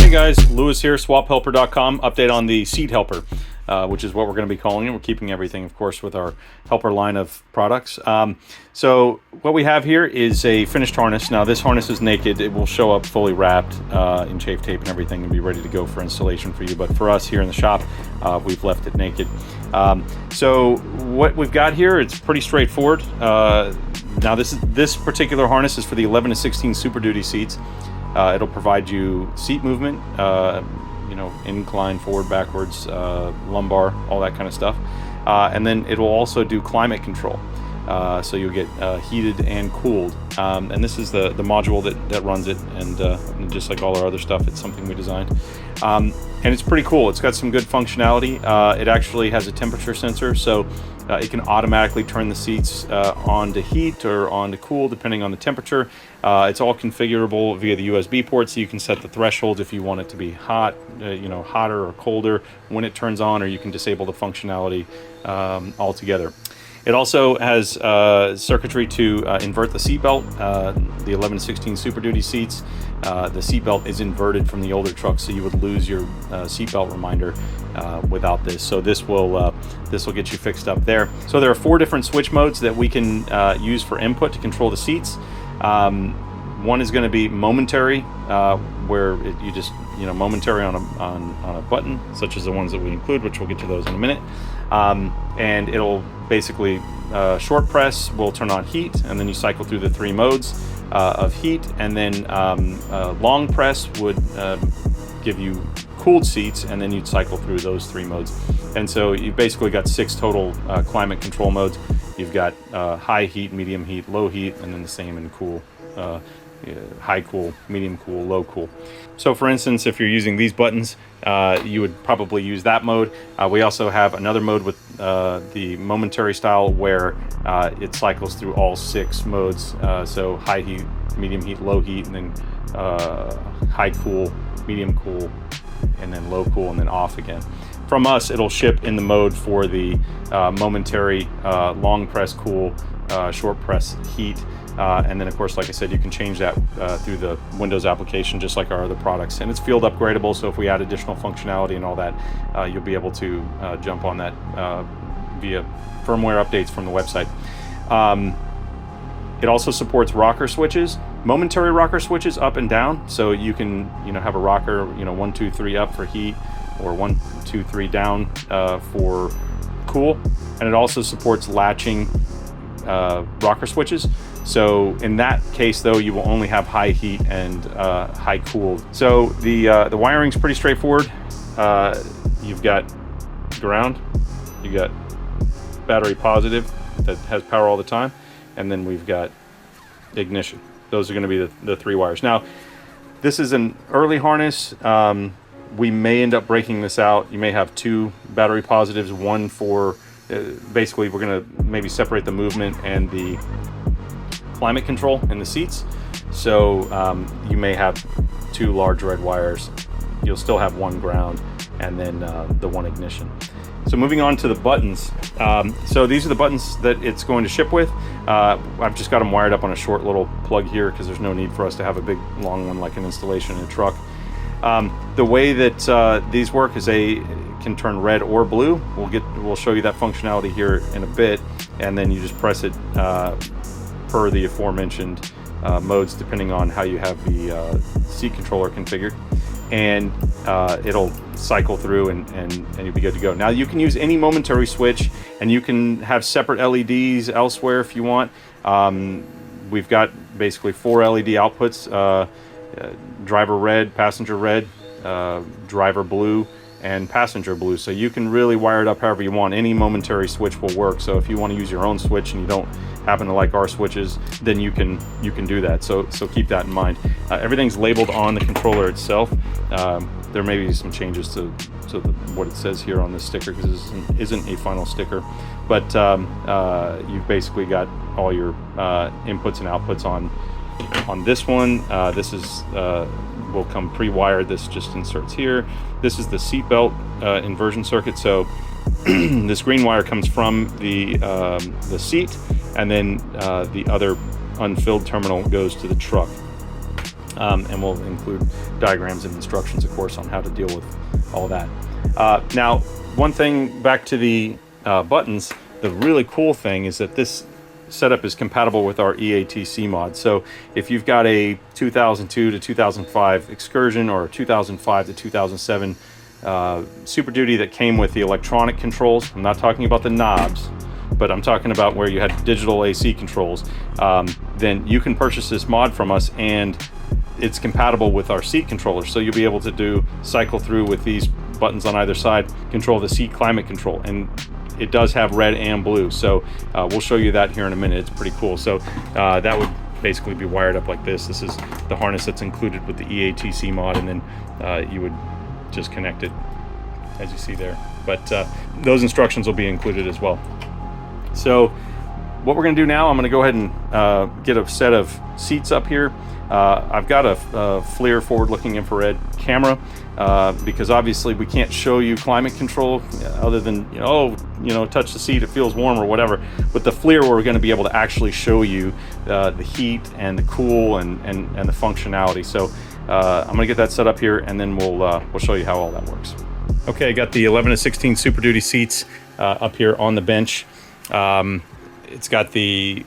Hey guys, Lewis here, swaphelper.com. Update on the seat helper, which is what we're going to be calling it. We're keeping everything, of course, with our helper line of products. So what we have here is a finished harness. Now this harness is naked. It will show up fully wrapped in chafe tape and everything and be ready to go for installation for you. But for us here in the shop, we've left it naked. So what we've got here, it's pretty straightforward. Now this particular harness is for the 11 to 16 Super Duty seats. It'll provide you seat movement, incline, forward, backwards, lumbar, all that kind of stuff. And then it will also do climate control. So you'll get heated and cooled. And this is the module that runs it. And just like all our other stuff, it's something we designed. And it's pretty cool. It's got some good functionality. It actually has a temperature sensor, so it can automatically turn the seats on to heat or on to cool, depending on the temperature. It's all configurable via the USB port, so you can set the threshold if you want it to be hot, hotter or colder when it turns on, or you can disable the functionality altogether. It also has circuitry to invert the seatbelt. The 11 to 16 Super Duty seats, the seatbelt is inverted from the older trucks, so you would lose your seatbelt reminder without this. So this will get you fixed up there. So there are 4 different switch modes that we can use for input to control the seats. One is going to be momentary, where you just momentary on a button, such as the ones that we include, which we'll get to those in a minute. And it'll basically short press will turn on heat, and then you cycle through the 3 modes of heat, and then long press would give you cooled seats, and then you'd cycle through those 3 modes. And so you've basically got 6 total climate control modes. You've got high heat, medium heat, low heat, and then the same in cool. High cool, medium cool, low cool. So for instance, if you're using these buttons, you would probably use that mode. We also have another mode with the momentary style where it cycles through all 6 modes. So high heat, medium heat, low heat, and then high cool, medium cool, and then low cool, and then off again. From us, it'll ship in the mode for the momentary, long press cool, short press heat. And then of course, like I said, you can change that through the Windows application, just like our other products. And it's field upgradable, so if we add additional functionality and all that, you'll be able to jump on that via firmware updates from the website. It also supports rocker switches, momentary rocker switches up and down. So you can have a rocker, 1, 2, 3 up for heat, or 1, 2, 3 down for cool. And it also supports latching rocker switches. So in that case, though, you will only have high heat and high cool. So the wiring's pretty straightforward. You've got ground, you got battery positive that has power all the time, and then we've got ignition. Those are going to be the 3 wires. Now, this is an early harness. We may end up breaking this out. You may have 2 battery positives, one for basically we're going to maybe separate the movement and the climate control in the seats. So you may have 2 large red wires. You'll still have 1 ground, and then the 1 ignition. So moving on to the buttons. So these are the buttons that it's going to ship with. I've just got them wired up on a short little plug here because there's no need for us to have a big long one like an installation in a truck. The way that these work is they can turn red or blue. We'll show you that functionality here in a bit, and then you just press it per the aforementioned modes, depending on how you have the seat controller configured, and it'll cycle through and you'll be good to go. Now you can use any momentary switch, and you can have separate LEDs elsewhere if you want. We've got basically 4 LED outputs: driver red, passenger red, driver blue, and passenger blue. So you can really wire it up however you want. Any momentary switch will work. So if you want to use your own switch and you don't happen to like our switches, then you can do that. So keep that in mind. Everything's labeled on the controller itself. There may be some changes to what it says here on this sticker, because this isn't a final sticker. But you've basically got all your inputs and outputs on this one. This is will come pre-wired. This just inserts here. This is the seatbelt inversion circuit. So this green wire comes from the seat, and then the other unfilled terminal goes to the truck. and we'll include diagrams and instructions, of course, on how to deal with all that. Now, one thing back to the buttons, the really cool thing is that this setup is compatible with our EATC mod. So if you've got a 2002 to 2005 Excursion or a 2005 to 2007 Super Duty that came with the electronic controls, I'm not talking about the knobs, but I'm talking about where you had digital AC controls, then you can purchase this mod from us, and it's compatible with our seat controller. So you'll be able to cycle through with these buttons on either side, control the seat climate control, and it does have red and blue. So we'll show you that here in a minute. It's pretty cool. So that would basically be wired up like this. This is the harness that's included with the EATC mod, and then you would just connect it as you see there. But those instructions will be included as well. So what we're going to do now, I'm going to go ahead and get a set of seats up here. I've got a FLIR forward-looking infrared camera because obviously we can't show you climate control other than touch the seat, it feels warm or whatever. With the FLIR, we're going to be able to actually show you the heat and the cool and the functionality. So I'm going to get that set up here, and then we'll show you how all that works. Okay, I got the 11 to 16 Super Duty seats up here on the bench. It's got the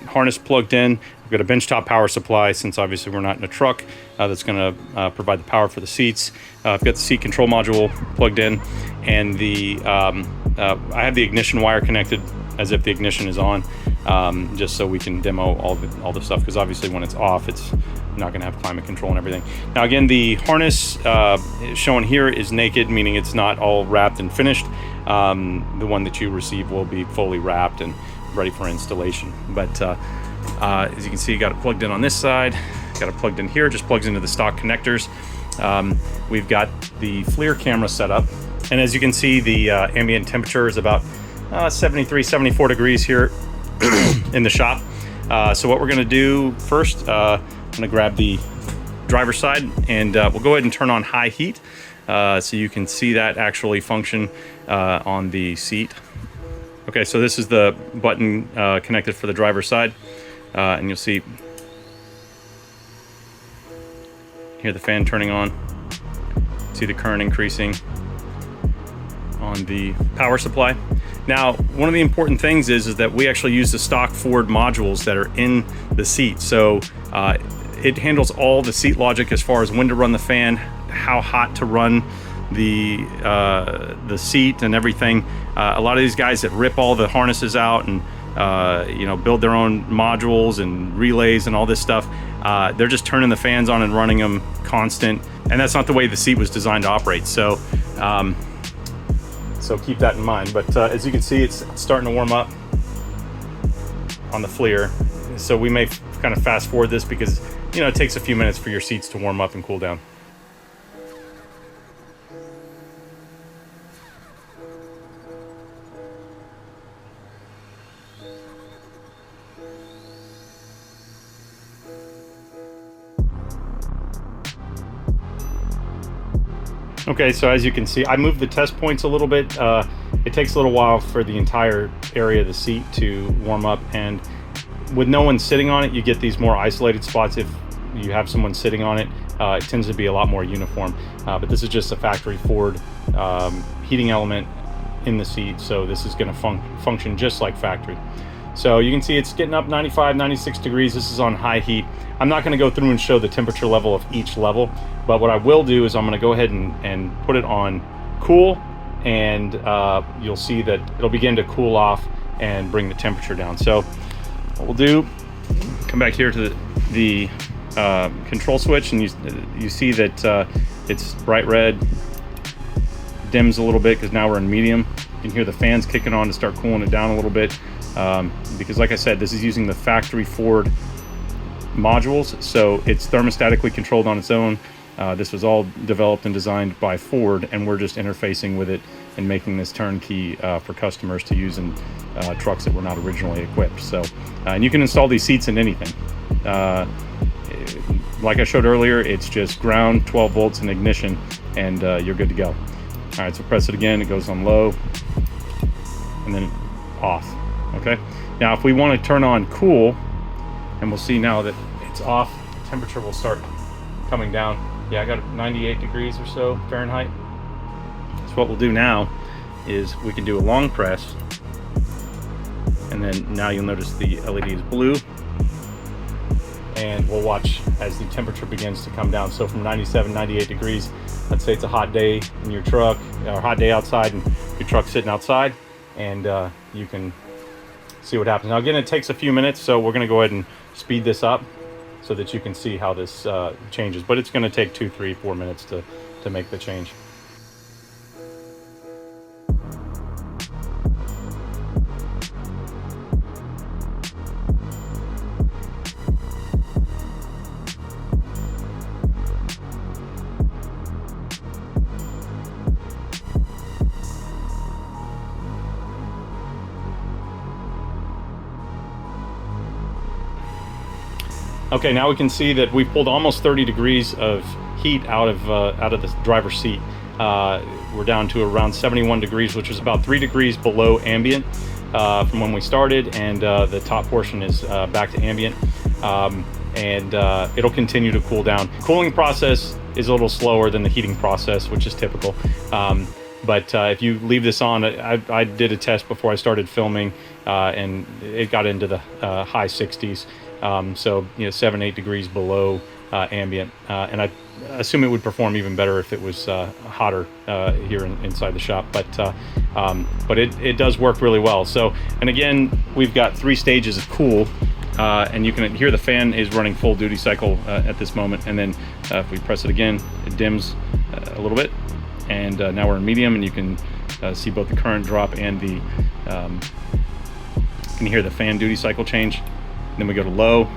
harness plugged in. We've got a benchtop power supply, since obviously we're not in a truck, that's going to provide the power for the seats. I've got the seat control module plugged in, and I have the ignition wire connected as if the ignition is on, just so we can demo all the stuff, because obviously when it's off, it's not going to have climate control and everything. Now again, the harness shown here is naked, meaning it's not all wrapped and finished. The one that you receive will be fully wrapped and ready for installation. But as you can see, you got it plugged in on this side, got it plugged in here, just plugs into the stock connectors. We've got the FLIR camera set up, and as you can see, the ambient temperature is about 73, 74 degrees here in the shop. So what we're going to do first, I'm going to grab the driver's side, and we'll go ahead and turn on high heat so you can see that actually function on the seat. Okay, so this is the button connected for the driver's side, and you'll see, hear the fan turning on, see the current increasing on the power supply. Now, one of the important things is that we actually use the stock Ford modules that are in the seat. So it handles all the seat logic as far as when to run the fan, how hot to run the seat and everything. A lot of these guys that rip all the harnesses out and build their own modules and relays and all this stuff, they're just turning the fans on and running them constant, and that's not the way the seat was designed to operate. So so keep that in mind. But as you can see, it's starting to warm up on the FLIR. So we may kind of fast forward this because it takes a few minutes for your seats to warm up and cool down. Okay, so as you can see, I moved the test points a little bit. It takes a little while for the entire area of the seat to warm up, and with no one sitting on it, you get these more isolated spots. If you have someone sitting on it, it tends to be a lot more uniform. But this is just a factory Ford heating element in the seat, so this is going to function just like factory. So you can see it's getting up 95, 96 degrees. This is on high heat. I'm not going to go through and show the temperature level of each level, but what I will do is I'm going to go ahead and put it on cool, and you'll see that it'll begin to cool off and bring the temperature down. So what we'll do, come back here to the control switch, and you see that it's bright red, dims a little bit because now we're in medium. You can hear the fans kicking on to start cooling it down a little bit. Because like I said, this is using the factory Ford modules, so it's thermostatically controlled on its own. This was all developed and designed by Ford, and we're just interfacing with it and making this turnkey for customers to use in trucks that were not originally equipped. So, and you can install these seats in anything. Like I showed earlier, it's just ground, 12 volts, and ignition, and you're good to go. All right, so press it again, it goes on low, and then off. Okay, now if we want to turn on cool, and we'll see now that it's off, temperature will start coming down. Yeah, I got 98 degrees or so Fahrenheit. So what we'll do now is we can do a long press, and then now you'll notice the LED is blue, and we'll watch as the temperature begins to come down. So from 97, 98 degrees, let's say it's a hot day in your truck, or a hot day outside, and your truck's sitting outside, and you can see what happens. Now again, it takes a few minutes, so we're gonna go ahead and speed this up so that you can see how this changes, but it's gonna take 2, 3, 4 minutes to make the change. Okay, now we can see that we've pulled almost 30 degrees of heat out of the driver's seat. We're down to around 71 degrees, which is about 3 degrees below ambient from when we started, and the top portion is back to ambient. And it'll continue to cool down. The cooling process is a little slower than the heating process, which is typical. But if you leave this on, I did a test before I started filming, and it got into the high 60s. So 7, 8 degrees below ambient, and I assume it would perform even better if it was hotter here inside the shop. But it does work really well. So, and again, we've got 3 stages of cool, and you can hear the fan is running full duty cycle at this moment. And then if we press it again, it dims a little bit, and now we're in medium, and you can see both the current drop and the you can hear the fan duty cycle change. Then we go to low,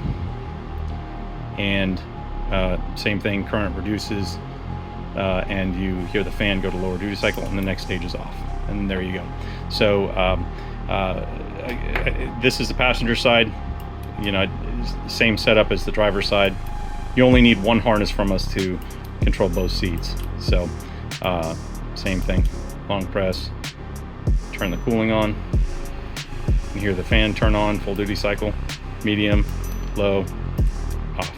and same thing, current reduces, and you hear the fan go to lower duty cycle, and the next stage is off, and there you go. So this is the passenger side, same setup as the driver's side. You only need 1 harness from us to control both seats. So same thing, long press, turn the cooling on, you hear the fan turn on, full duty cycle, medium, low, off.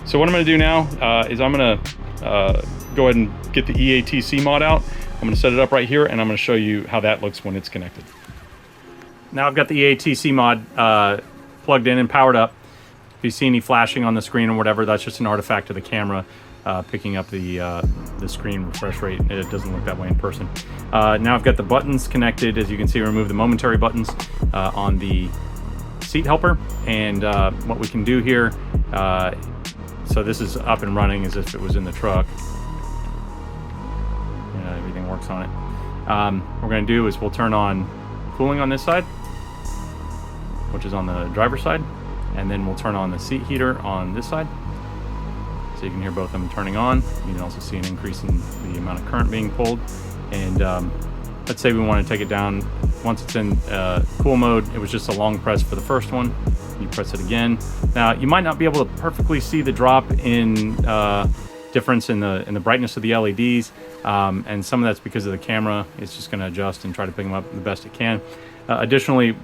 So what I'm going to do now is I'm going to go ahead and get the EATC mod out. I'm going to set it up right here, and I'm going to show you how that looks when it's connected. Now I've got the EATC mod plugged in and powered up. If you see any flashing on the screen or whatever, that's just an artifact of the camera picking up the screen refresh rate. It doesn't look that way in person. Now I've got the buttons connected. As you can see, remove the momentary buttons on the seat helper, and what we can do here, so this is up and running as if it was in the truck. Everything works on it. What we're going to do is we'll turn on cooling on this side, which is on the driver's side, and then we'll turn on the seat heater on this side. So you can hear both of them turning on. You can also see an increase in the amount of current being pulled. And let's say we want to take it down. Once it's in cool mode, it was just a long press for the first one. You press it again. Now you might not be able to perfectly see the drop in difference in the brightness of the LEDs, and some of that's because of the camera. It's just going to adjust and try to pick them up the best it can. Additionally,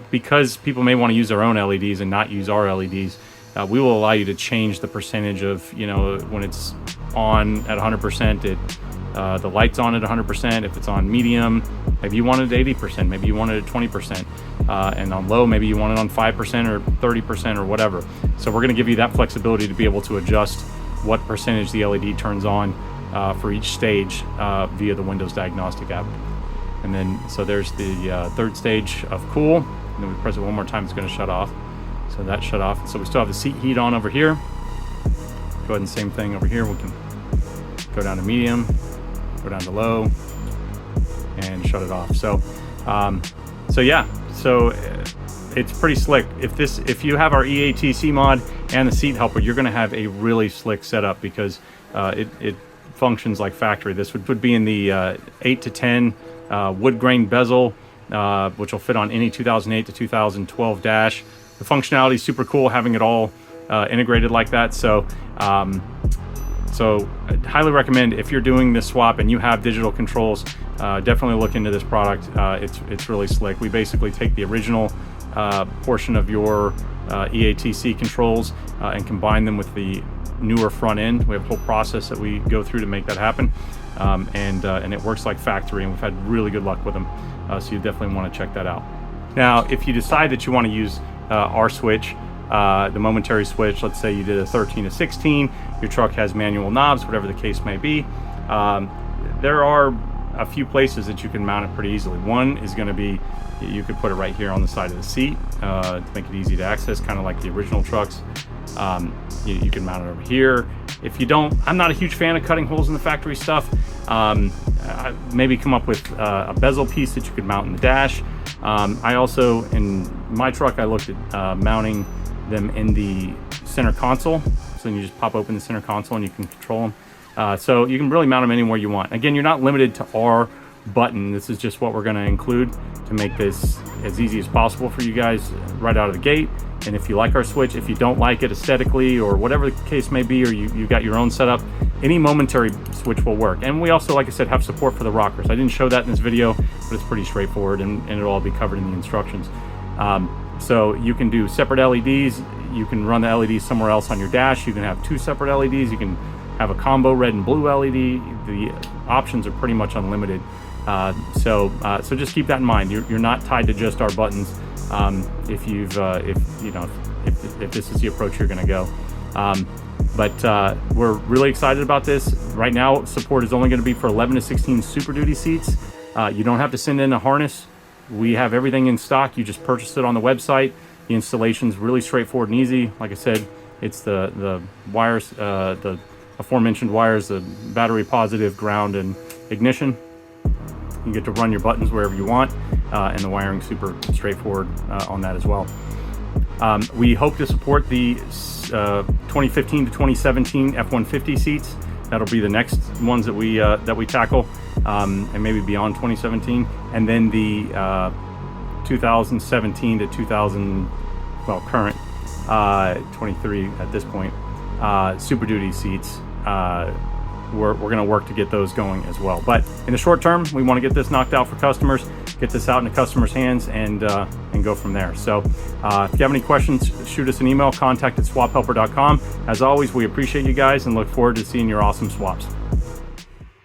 because people may want to use their own LEDs and not use our LEDs, we will allow you to change the percentage of, when it's on at 100%, the light's on at 100%. If it's on medium, maybe you want it at 80%, maybe you want it at 20%, and on low, maybe you want it on 5% or 30% or whatever. So we're going to give you that flexibility to be able to adjust what percentage the LED turns on for each stage via the Windows Diagnostic app. And then, so there's the third stage of cool, and then we press it one more time, it's going to shut off. So that shut off. So we still have the seat heat on over here. Go ahead and same thing over here. We can go down to medium, go down to low, and shut it off. So, yeah, so it's pretty slick. If you have our EATC mod and the seat helper, you're going to have a really slick setup because it functions like factory. This would be in the 8 to 10 wood grain bezel, which will fit on any 2008 to 2012 dash. The functionality is super cool, having it all integrated like that. So I'd highly recommend, if you're doing this swap and you have digital controls, definitely look into this product. It's really slick. We basically take the original portion of your EATC controls and combine them with the newer front end. We have a whole process that we go through to make that happen, and it works like factory, and we've had really good luck with them. So you definitely want to check that out. Now, if you decide that you want to use our switch, the momentary switch, let's say you did a 13 to 16, your truck has manual knobs, whatever the case may be, there are a few places that you can mount it pretty easily. One is going to be, you could put it right here on the side of the seat to make it easy to access, kind of like the original trucks. You can mount it over here. If you don't, I'm not a huge fan of cutting holes in the factory stuff. Maybe come up with a bezel piece that you could mount in the dash. I also, in my truck, I looked at mounting them in the center console. So you just pop open the center console and you can control them. So you can really mount them anywhere you want. Again, you're not limited to our button. This is just what we're going to include to make this as easy as possible for you guys right out of the gate. And if you like our switch, if you don't like it aesthetically or whatever the case may be, or you got your own setup, any momentary switch will work. And we also, like I said, have support for the rockers. I didn't show that in this video, but it's pretty straightforward, and it'll all be covered in the instructions. So you can do separate LEDs. You can run the LEDs somewhere else on your dash. You can have two separate LEDs. You can have a combo red and blue LED. The options are pretty much unlimited. So just keep that in mind. You're not tied to just our buttons. If this is the approach you're going to go. But we're really excited about this. Right now, support is only going to be for 11 to 16 Super Duty seats. You don't have to send in a harness. We have everything in stock. You just purchase it on the website. The installation's really straightforward and easy. Like I said, it's the wires, the aforementioned wires, the battery positive, ground, and ignition. You get to run your buttons wherever you want, and the wiring super straightforward on that as well. We hope to support the 2015 to 2017 F250 seats. That'll be the next ones that we tackle, and maybe beyond 2017. And then the 2017 to 2000, well, current 23 at this point, Super Duty seats. We're going to work to get those going as well. But in the short term, we want to get this knocked out for customers, get this out in the customers' hands, and go from there. So if you have any questions, shoot us an email, contact@swaphelper.com. As always, we appreciate you guys and look forward to seeing your awesome swaps.